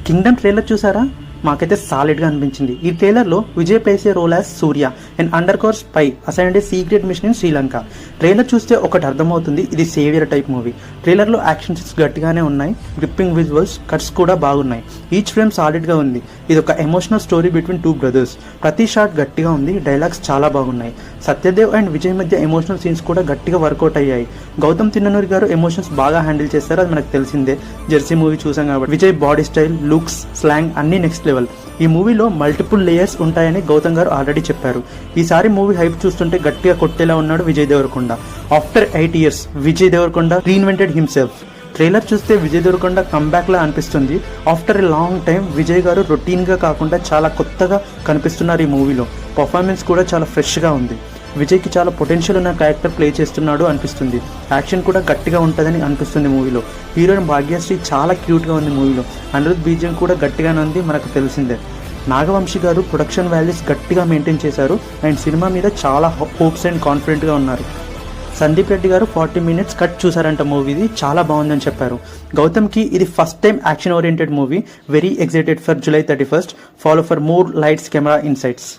Kingdom trailer చూసారా? మాకైతే సాలిడ్గా అనిపించింది. ఈ ట్రైలర్లో Vijay plays a role as Surya and undercover spy assigned a secret mission in Sri Lanka. Trailer చూస్తే ఒకటి అర్థమవుతుంది, ఇది సేవియర్ టైప్ మూవీ. ట్రైలర్లో యాక్షన్ సీన్స్ గట్టిగానే ఉన్నాయి, గ్రిప్పింగ్ విజువల్స్, కట్స్ కూడా బాగున్నాయి. ఈచ్ ఫ్రేమ్ సాలిడ్గా ఉంది. ఇది ఒక emotional story between two brothers. ప్రతి షాట్ గట్టిగా ఉంది, డైలాగ్స్ చాలా బాగున్నాయి. సత్యదేవ్ అండ్ విజయ్ మధ్య ఎమోషనల్ సీన్స్ కూడా గట్టిగా వర్కౌట్ అయ్యాయి. గౌతమ్ తిన్ననూరి గారు ఎమోషన్స్ బాగా హ్యాండిల్ చేస్తారు, అది మనకు తెలిసిందే. జెర్సీ మూవీ చూసాం కాబట్టి. Vijay body style, looks, slang అన్ని నెక్స్ట్ లెవెల్. ఈ మూవీలో మల్టిపుల్ లేయర్స్ ఉంటాయని గౌతమ్ గారు ఆల్రెడీ చెప్పారు. ఈసారి మూవీ హైప్ చూస్తుంటే గట్టిగా కొట్టేలా ఉన్నాడు Vijay Deverakonda. After 8 years Vijay Deverakonda reinvented himself. Trailer చూస్తే విజయ్ దేవరకొండ కంబ్యాక్ లా అనిపిస్తుంది. ఆఫ్టర్ ఎ లాంగ్ టైం విజయ్ గారు రొటీన్ గా కాకుండా చాలా కొత్తగా కనిపిస్తున్నారు ఈ మూవీలో. పర్ఫార్మెన్స్ కూడా చాలా ఫ్రెష్ గా ఉంది. విజయ్కి చాలా పొటెన్షియల్ ఉన్న క్యారెక్టర్ ప్లే చేస్తున్నాడు అనిపిస్తుంది. యాక్షన్ కూడా గట్టిగా ఉంటుందని అనిపిస్తుంది మూవీలో. హీరోయిన్ భాగ్యశ్రీ చాలా క్యూట్గా ఉంది మూవీలో. అనిరుద్ బీజం కూడా గట్టిగానే ఉంది, మనకు తెలిసిందే. నాగవంశీ గారు ప్రొడక్షన్ వాల్యూస్ గట్టిగా మెయింటైన్ చేశారు అండ్ సినిమా మీద చాలా హోప్స్ అండ్ కాన్ఫిడెంట్గా ఉన్నారు. సందీప్ రెడ్డి గారు 40 minutes కట్ చూసారంట మూవీది, చాలా బాగుందని చెప్పారు. గౌతమ్కి ఇది first time action oriented movie. Very excited for July 31st. Follow for more lights camera insights.